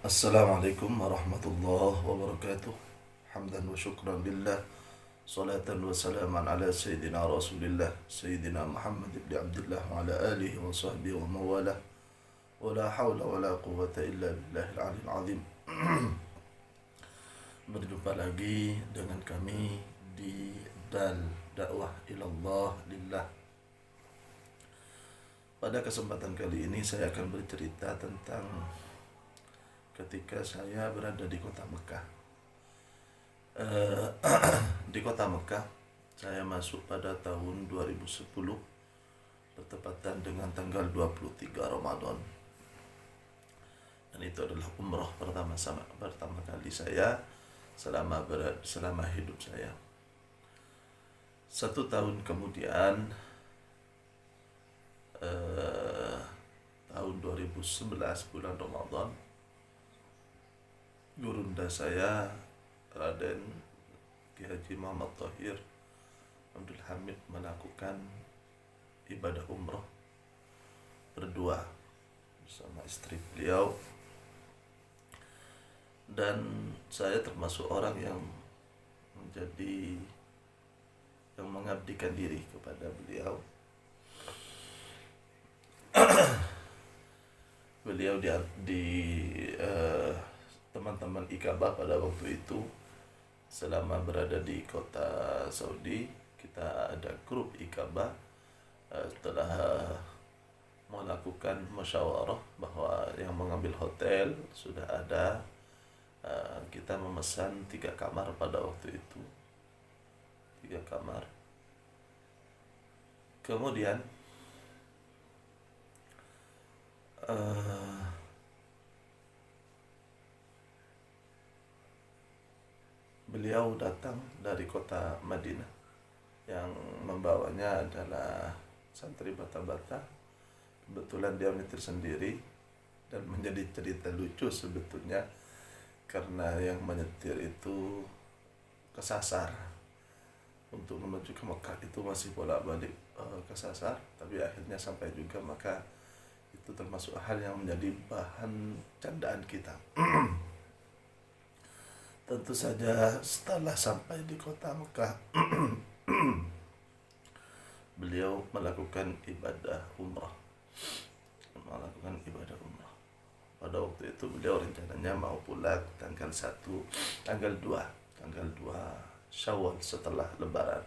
Assalamualaikum warahmatullahi wabarakatuh. Hamdan wa syukran lillah. Salatan wa salaman ala Sayyidina Rasulillah Sayyidina Muhammad ibn Abdullah wa ala alihi wa sahbihi wa mawalah. Wa la hawla wa la quwwata illa billahil aliyil azim. Berjumpa lagi dengan kami di Dal Dakwah Ilallah Lillah. Pada kesempatan kali ini saya akan bercerita tentang ketika saya berada di kota Mekah. Di kota Mekah saya masuk pada tahun 2010 bertepatan dengan tanggal 23 Ramadan. Dan itu adalah umrah pertama kali saya selama hidup saya. 1 tahun kemudian, tahun 2011 bulan Ramadan, gurunda saya Raden Ki Haji Muhammad Thohir Abdul Hamid melakukan ibadah umrah berdua bersama istri beliau, dan saya termasuk orang yang mengabdikan diri kepada beliau. Beliau di teman-teman Ikabah pada waktu itu, selama berada di kota Saudi, kita ada grup Ikabah. Telah melakukan musyawarah bahwa yang mengambil hotel sudah ada. Kita memesan 3 kamar pada waktu itu, 3 kamar. Kemudian beliau datang dari kota Madinah. Yang membawanya adalah santri bata-bata. Kebetulan dia menyetir sendiri, dan menjadi cerita lucu sebetulnya karena yang menyetir itu kesasar. Untuk menuju ke Mekah itu masih bolak-balik kesasar, tapi akhirnya sampai juga. Maka itu termasuk hal yang menjadi bahan candaan kita. Tentu saja setelah sampai di kota Mekah, beliau melakukan ibadah umrah. Pada waktu itu beliau rencananya mau pulang tanggal 2 Syawal setelah Lebaran.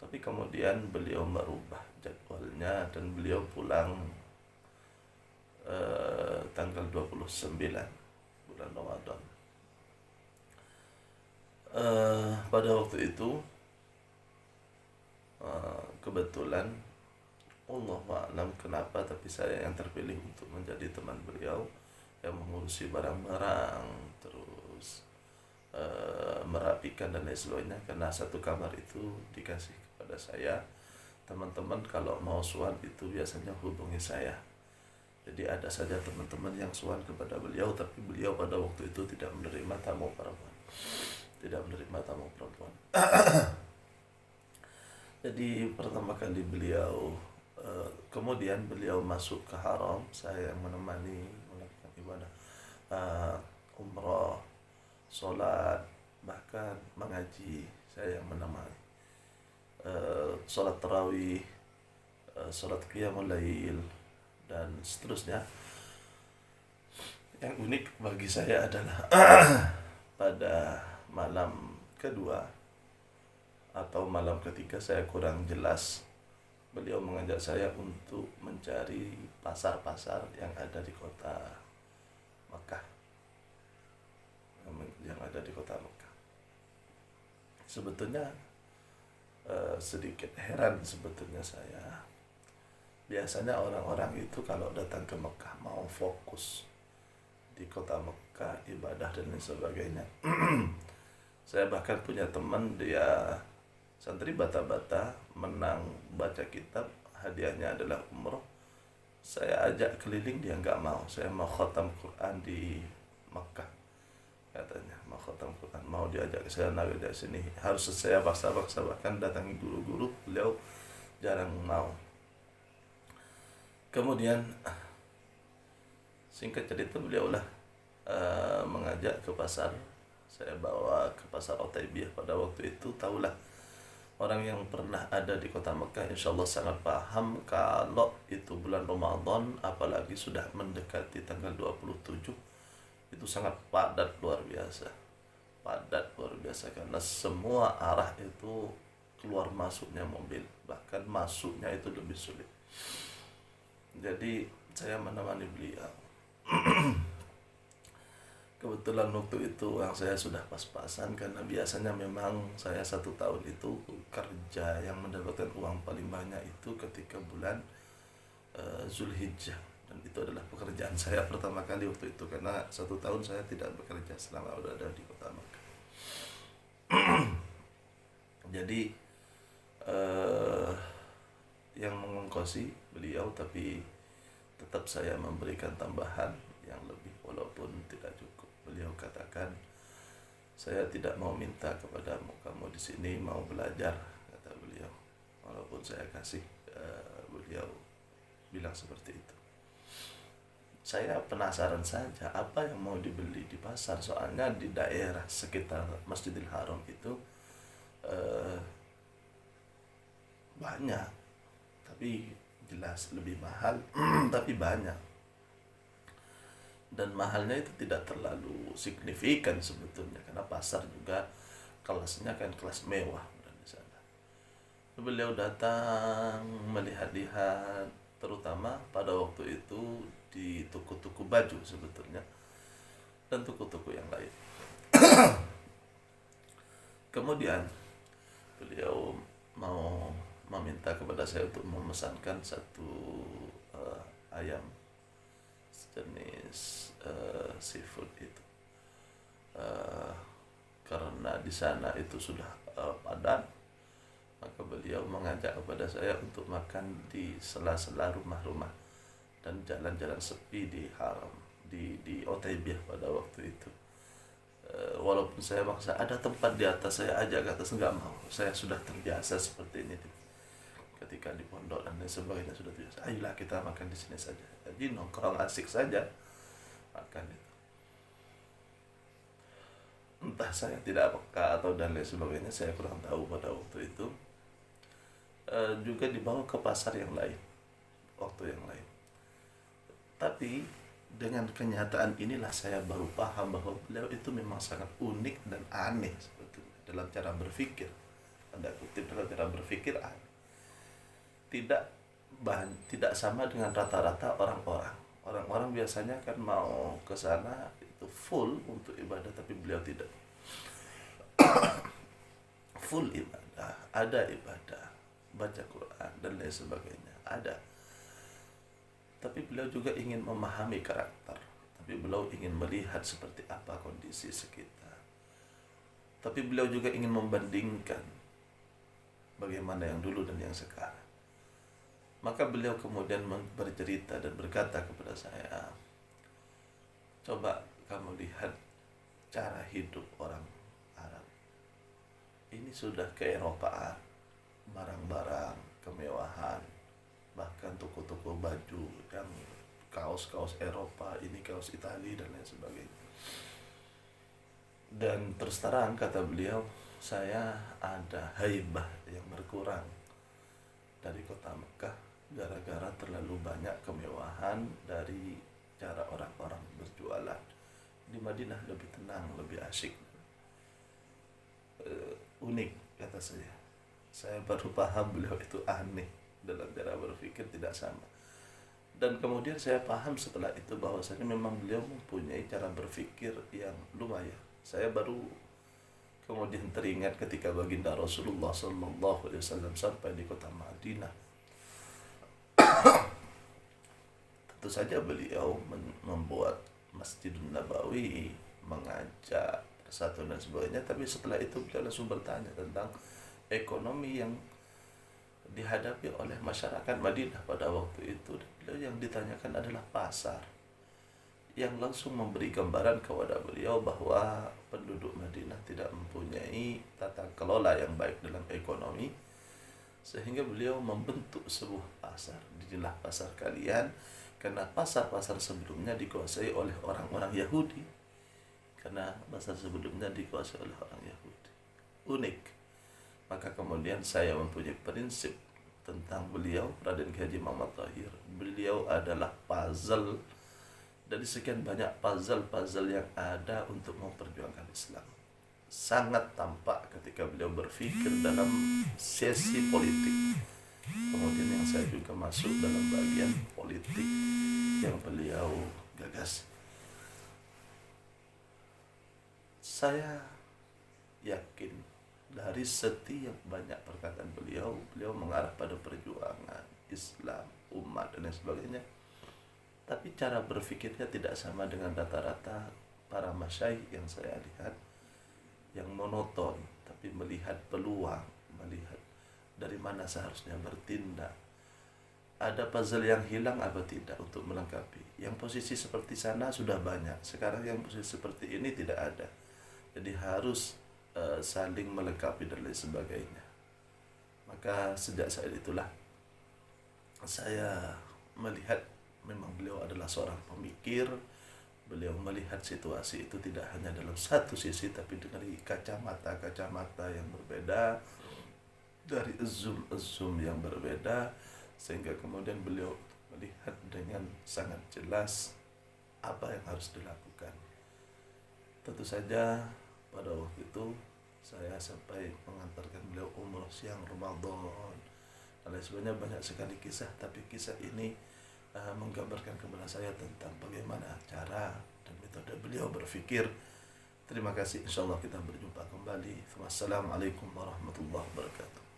Tapi kemudian beliau merubah jadwalnya dan beliau pulang tanggal 29 bulan Ramadan. Pada waktu itu kebetulan Allah ma'alam kenapa, tapi saya yang terpilih untuk menjadi teman beliau yang mengurusi barang-barang, terus merapikan dan lain sebagainya. Karena 1 kamar itu dikasih kepada saya. Teman-teman kalau mau sowan itu biasanya hubungi saya. Jadi ada saja teman-teman yang sowan kepada beliau, tapi beliau pada waktu itu tidak menerima tamu perempuan. Jadi pertama kali beliau kemudian beliau masuk ke haram, saya yang menemani melakukan ibadah umrah, sholat, bahkan mengaji, saya yang menemani. Sholat tarawih, sholat qiyamul lail, dan seterusnya. Yang unik bagi saya adalah pada malam kedua atau malam ketiga, saya kurang jelas, beliau mengajak saya untuk mencari pasar-pasar yang ada di kota Mekah. Sebetulnya sedikit heran sebetulnya saya. Biasanya orang-orang itu kalau datang ke Mekah mau fokus di kota Mekah, ibadah dan lain sebagainya. Saya bahkan punya teman, dia santri bata-bata, menang baca kitab, hadiahnya adalah umroh. Saya ajak keliling, dia nggak mau. Saya mau khatam Quran di Mekah, katanya mau khatam Quran, mau diajak ke sana, dari sini. Harus saya paksa-paksa, bahkan datangi guru-guru, beliau jarang mau. Kemudian singkat cerita, beliau lah mengajak ke pasar. Saya bawa ke pasar Otaibiyah pada waktu itu. Tahulah, orang yang pernah ada di kota Mekah insya Allah sangat paham kalau itu bulan Ramadan, apalagi sudah mendekati tanggal 27, itu sangat padat luar biasa. Padat luar biasa karena semua arah itu keluar masuknya mobil, bahkan masuknya itu lebih sulit. Jadi saya menemani beliau. Kebetulan waktu itu uang saya sudah pas-pasan, karena biasanya memang saya 1 tahun itu kerja yang mendapatkan uang paling banyak itu ketika bulan Zulhijjah, dan itu adalah pekerjaan saya pertama kali waktu itu, karena 1 tahun saya tidak bekerja selama berada di kota Makkah. Jadi yang mengongkosi beliau, tapi tetap saya memberikan tambahan yang lebih walaupun tidak cukup. Beliau katakan, saya tidak mau minta kepadamu, kamu di sini mau belajar, kata beliau. Walaupun saya kasih, beliau bilang seperti itu. Saya penasaran saja apa yang mau dibeli di pasar, soalnya di daerah sekitar Masjidil Haram itu banyak, tapi jelas lebih mahal tapi banyak. Dan mahalnya itu tidak terlalu signifikan sebetulnya, karena pasar juga kelasnya kan kelas mewah dan di sana. Beliau datang melihat-lihat, terutama pada waktu itu di toko-toko baju sebetulnya, dan toko-toko yang lain. Kemudian beliau mau meminta kepada saya untuk memesankan satu ayam jenis seafood itu, karena di sana itu sudah padat, maka beliau mengajak kepada saya untuk makan di sela-sela rumah-rumah dan jalan-jalan sepi di haram, di Otaibiyah pada waktu itu. Walaupun saya maksa, ada tempat di atas, saya ajak ke atas, enggak mau, saya sudah terbiasa seperti ini ketika di pondok dan lain sebagainya, sudah terbiasa. Ayolah kita makan di sini saja. Jadi nongkrong asik saja makan itu. Entah saya tidak peka atau dan lain sebagainya, saya kurang tahu pada waktu itu. Juga dibawa ke pasar yang lain, waktu yang lain. Tapi dengan kenyataan inilah saya baru paham bahwa beliau itu memang sangat unik dan aneh sebetulnya dalam cara berpikir. Tanda kutip, dalam cara berpikir aneh. Tidak sama dengan rata-rata orang-orang. Orang-orang biasanya kan mau ke sana itu full untuk ibadah, tapi beliau tidak. Full ibadah, ada ibadah, baca Quran dan lain sebagainya, ada. Tapi beliau juga ingin memahami karakter, tapi beliau ingin melihat seperti apa kondisi sekitar. Tapi beliau juga ingin membandingkan bagaimana yang dulu dan yang sekarang. Maka beliau kemudian bercerita dan berkata kepada saya, coba kamu lihat cara hidup orang Arab. Ini sudah ke-Eropaan, barang-barang kemewahan, bahkan toko-toko baju yang kaos-kaos Eropa, ini kaos Italia dan lain sebagainya. Dan terus terang kata beliau, saya ada haibah yang berkurang dari kota Mekah gara-gara terlalu banyak kemewahan dari cara orang-orang berjualan. Di Madinah lebih tenang, lebih asyik, unik kata saya. Saya baru paham beliau itu aneh dalam cara berpikir, tidak sama. Dan kemudian saya paham setelah itu bahwasanya memang beliau mempunyai cara berpikir yang lumayan. Saya baru kemudian teringat ketika baginda Rasulullah SAW sampai di kota Madinah. Tentu saja beliau membuat Masjidun Nabawi, mengajak persatuan dan sebagainya, tapi setelah itu beliau langsung bertanya tentang ekonomi yang dihadapi oleh masyarakat Madinah pada waktu itu. Beliau yang ditanyakan adalah pasar, yang langsung memberi gambaran kepada beliau bahwa penduduk Madinah tidak mempunyai tata kelola yang baik dalam ekonomi, sehingga beliau membentuk sebuah pasar. Inilah pasar kalian, karena pasar-pasar sebelumnya dikuasai oleh orang-orang Yahudi. karena masa sebelumnya dikuasai oleh orang Yahudi. Unik. Maka kemudian saya mempunyai prinsip tentang beliau, Raden Ki Haji Muhammad Tohir. Beliau adalah puzzle dari sekian banyak puzzle-puzzle yang ada untuk memperjuangkan Islam. Sangat tampak ketika beliau berpikir dalam sesi politik. Kemudian yang saya juga masuk dalam bagian politik yang beliau gagas. Saya yakin dari setiap banyak perkataan beliau mengarah pada perjuangan Islam, umat dan lain sebagainya. Tapi cara berpikirnya tidak sama dengan rata-rata para masyaikh yang saya lihat, yang monoton, tapi melihat peluang, melihat dari mana seharusnya bertindak. Ada puzzle yang hilang apa tidak untuk melengkapi. Yang posisi seperti sana sudah banyak, sekarang yang posisi seperti ini tidak ada. Jadi harus saling melengkapi dan lain sebagainya. Maka sejak saat itulah saya melihat memang beliau adalah seorang pemikir. Beliau melihat situasi itu tidak hanya dalam satu sisi, tapi dari kacamata yang berbeda, dari zoom yang berbeda, sehingga kemudian beliau melihat dengan sangat jelas apa yang harus dilakukan. Tentu saja pada waktu itu saya sampai mengantarkan beliau umroh siang Ramadan. Dan sebenarnya banyak sekali kisah, tapi kisah ini menggambarkan kepada saya tentang bagaimana cara dan metode beliau berpikir. Terima kasih, insyaallah kita berjumpa kembali. Wassalamualaikum warahmatullahi wabarakatuh.